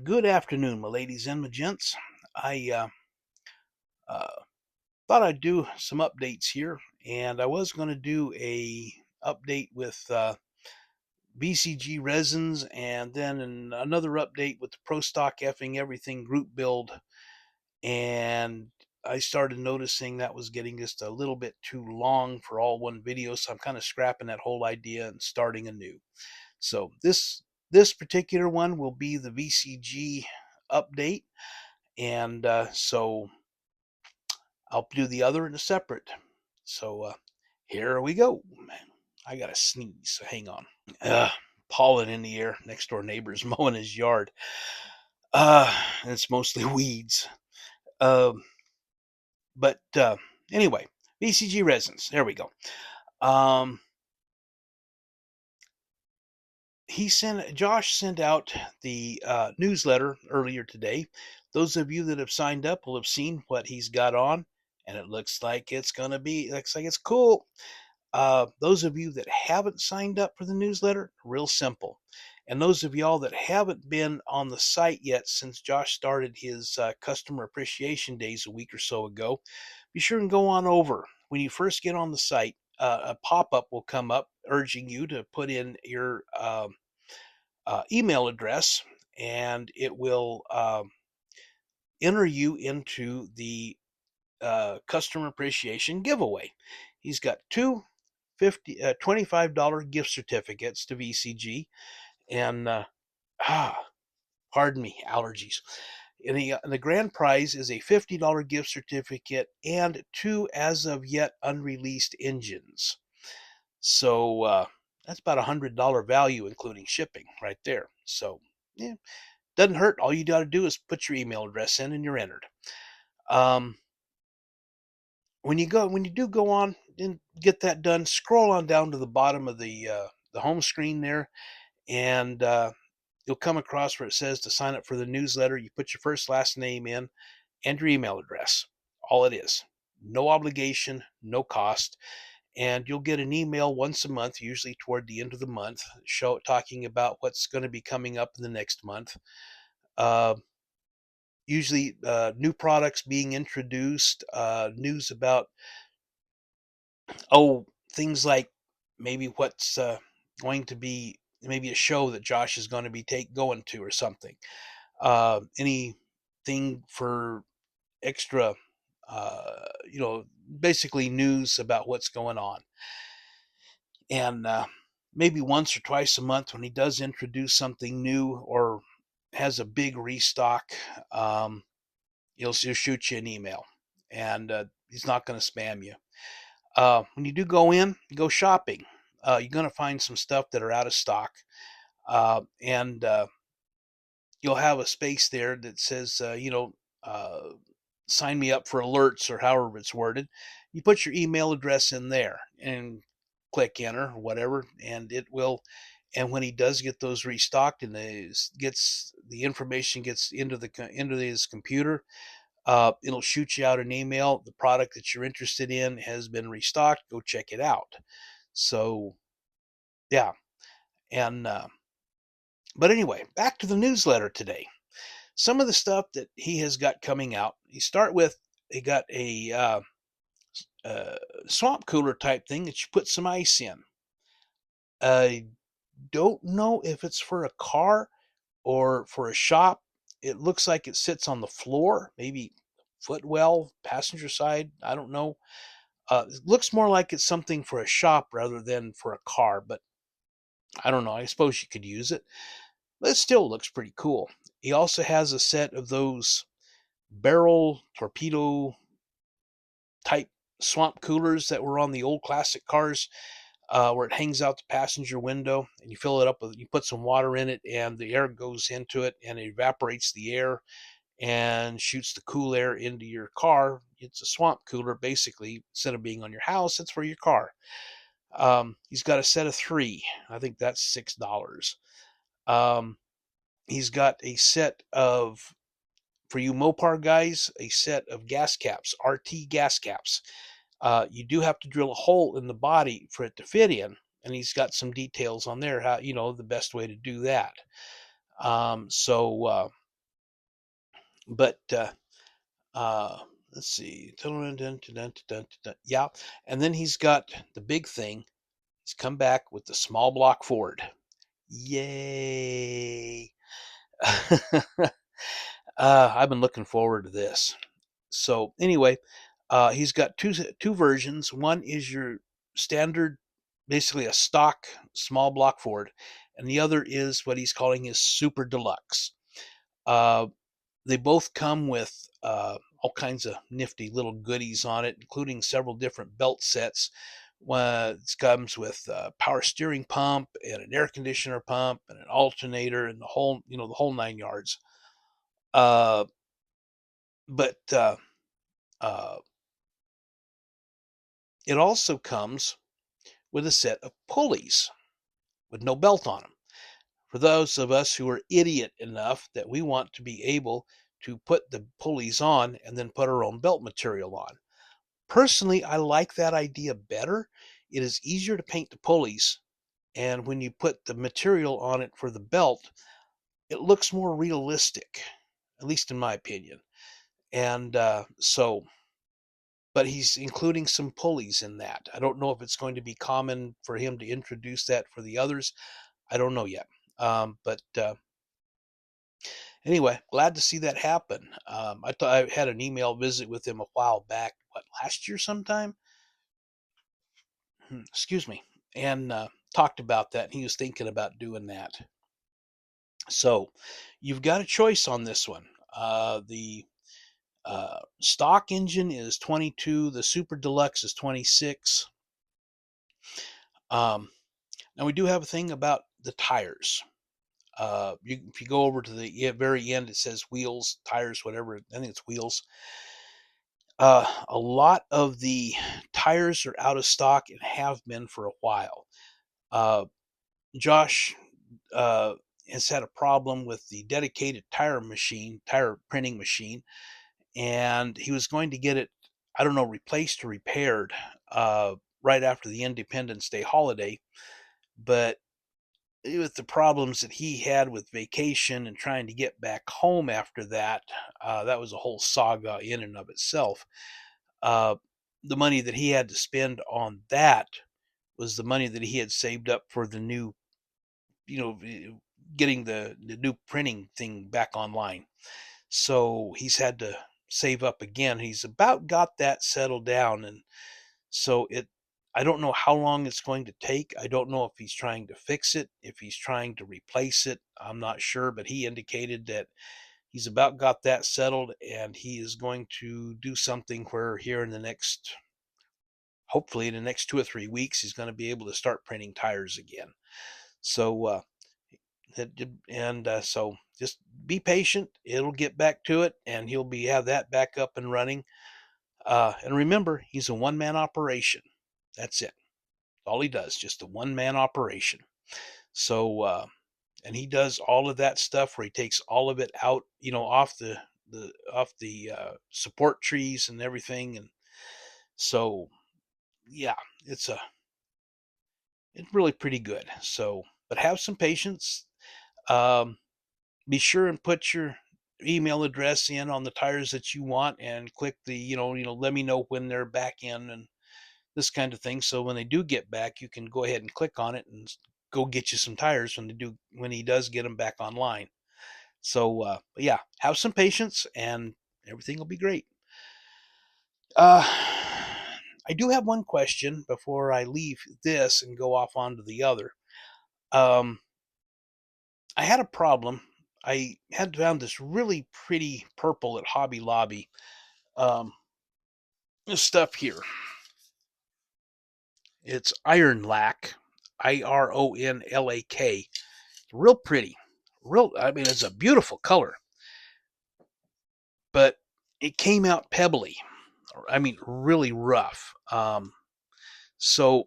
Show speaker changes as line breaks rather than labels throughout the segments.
Good afternoon, my ladies and my gents. I uh, thought I'd do some updates here, and I was going to do a update with VCG resins, and then another update with the Pro Stock effing everything group build. And I started noticing that was getting just a little bit too long for all one video, so I'm kind of scrapping that whole idea and starting anew. So this particular one will be the VCG update. And so I'll do the other in a separate. So here we go. I got to sneeze, so hang on. Uh, Pollen in the air. Next door neighbor's mowing his yard. And it's mostly weeds. Um, but anyway, VCG resins. There we go. Um, Josh sent out the newsletter earlier today. Those of you that have signed up will have seen what he's got on, and it looks like it's cool. Those of you that haven't signed up for the newsletter, real simple. And those of y'all that haven't been on the site yet since Josh started his customer appreciation days a week or so ago, be sure and go on over. When you first get on the site, a pop up will come up urging you to put in your email address, and it will enter you into the customer appreciation giveaway. He's got two $25 gift certificates to VCG, and pardon me, allergies. And the grand prize is a $50 gift certificate and two as of yet unreleased engines. So that's about $100 value, including shipping, right there. So yeah, doesn't hurt. All you got to do is put your email address in, and you're entered. Um, when you do go on and get that done, scroll on down to the bottom of the home screen there, and you'll come across where it says to sign up for the newsletter. You put your first last name in and your email address. All it is. No obligation, no cost. And you'll get an email once a month, usually toward the end of the month, talking about what's going to be coming up in the next month. Uh, Usually new products being introduced, news about things like maybe what's going to be maybe a show that Josh is going to be going to or something. Anything for extra, basically news about what's going on. And maybe once or twice a month when he does introduce something new or has a big restock, he'll shoot you an email, and he's not going to spam you. When you do go shopping, you're going to find some stuff that are out of stock, and you'll have a space there that says, uh, sign me up for alerts or however it's worded. You put your email address in there and click enter or whatever, and it will. And when he does get those restocked and the information gets into his computer, it'll shoot you out an email. The product that you're interested in has been restocked. Go check it out. So yeah, and but anyway, back to the newsletter today. Some of the stuff that he has got coming out. He got a swamp cooler type thing that you put some ice in. I don't know if it's for a car or for a shop. It looks like it sits on the floor, maybe footwell, passenger side. I don't know. It looks more like it's something for a shop rather than for a car, but I don't know. I suppose you could use it. But it still looks pretty cool. He also has a set of those barrel torpedo type swamp coolers that were on the old classic cars, where it hangs out the passenger window, and you fill it up you put some water in it, and the air goes into it, and it evaporates the air and shoots the cool air into your car. It's a swamp cooler, basically. Instead of being on your house, it's for your car. He's got a set of three. I think that's $6. Um, he's got a set of, for you Mopar guys, a set of gas caps, RT gas caps. You do have to drill a hole in the body for it to fit in, and he's got some details on there how the best way to do that. So But let's see. Yeah, and then he's got the big thing. He's come back with the small block Ford. Yay! I've been looking forward to this. So anyway, he's got two versions. One is your standard, basically a stock small block Ford, and the other is what he's calling his super deluxe. Uh, they both come with all kinds of nifty little goodies on it, including several different belt sets. It comes with a power steering pump and an air conditioner pump and an alternator and the whole 9 yards. Uh, but uh, it also comes with a set of pulleys with no belt on them. For those of us who are idiot enough that we want to be able to put the pulleys on and then put our own belt material on. Personally, I like that idea better. It is easier to paint the pulleys, and when you put the material on it for the belt, it looks more realistic, at least in my opinion. And but he's including some pulleys in that. I don't know if it's going to be common for him to introduce that for the others. I don't know yet. But anyway, glad to see that happen. I thought I had an email visit with him a while back, what, last year sometime? Excuse me, and talked about that. And he was thinking about doing that. So you've got a choice on this one. The stock engine is 22. The Super Deluxe is 26. Um, Now we do have a thing about the tires. If you go over to the very end, it says wheels, tires, whatever. I think it's wheels. A lot of the tires are out of stock and have been for a while. Uh, Josh uh, has had a problem with the dedicated tire printing machine, and he was going to get it, I don't know, replaced or repaired right after the Independence Day holiday. But with the problems that he had with vacation and trying to get back home after that, that was a whole saga in and of itself. Uh, the money that he had to spend on that was the money that he had saved up for the new, you know, getting the new printing thing back online. So he's had to save up again. He's about got that settled down, and so I don't know how long it's going to take. I don't know if he's trying to fix it, if he's trying to replace it. I'm not sure, but he indicated that he's about got that settled and he is going to do something where here in the next, hopefully in the next 2 or 3 weeks, he's going to be able to start printing tires again. So, so just be patient. It'll get back to it and he'll have that back up and running. And remember, he's a one man operation. That's it. All he does, just a one man operation. So, and he does all of that stuff where he takes all of it out, off the support trees and everything. And so, yeah, it's a it's really pretty good. So, but have some patience. Um, be sure and put your email address in on the tires that you want, and click the let me know when they're back in and this kind of thing. So when they do get back, you can go ahead and click on it and go get you some tires when he does get them back online. So yeah, have some patience and everything will be great. Uh, I do have one question before I leave this and go off onto the other. Um, I had a problem. I had found this really pretty purple at Hobby Lobby. This stuff here. It's iron lac, Ironlak. Real pretty. I mean, it's a beautiful color, but it came out pebbly. I mean, really rough. So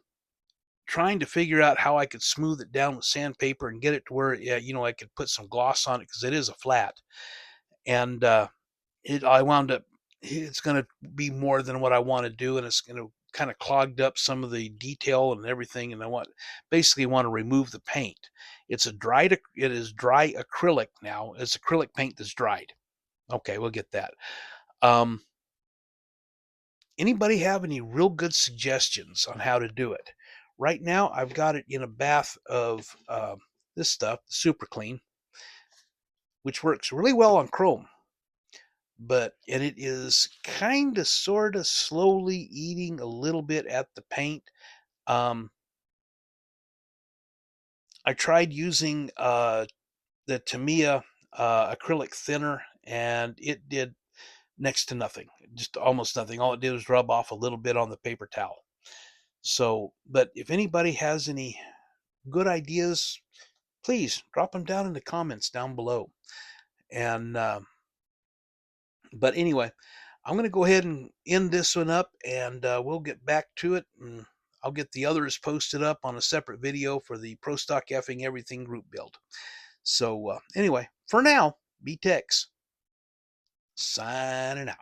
trying to figure out how I could smooth it down with sandpaper and get it to where, yeah, I could put some gloss on it because it is a flat. And I wound up, it's going to be more than what I want to do, and it's going to kind of clogged up some of the detail and everything. And basically want to remove the paint. It is dry acrylic now. It's acrylic paint that's dried. Okay, we'll get that. Um, Anybody have any real good suggestions on how to do it? Right now, I've got it in a bath of this stuff, Super Clean, which works really well on chrome, and it is kind of sort of slowly eating a little bit at the paint. Um, I tried using the Tamiya acrylic thinner, and it did next to nothing, just almost nothing. All it did was rub off a little bit on the paper towel. So, but if anybody has any good ideas, please drop them down in the comments down below. And but anyway, I'm going to go ahead and end this one up, and we'll get back to it. And I'll get the others posted up on a separate video for the Pro Stock Effing Everything group build. So anyway, for now, B Tex signing out.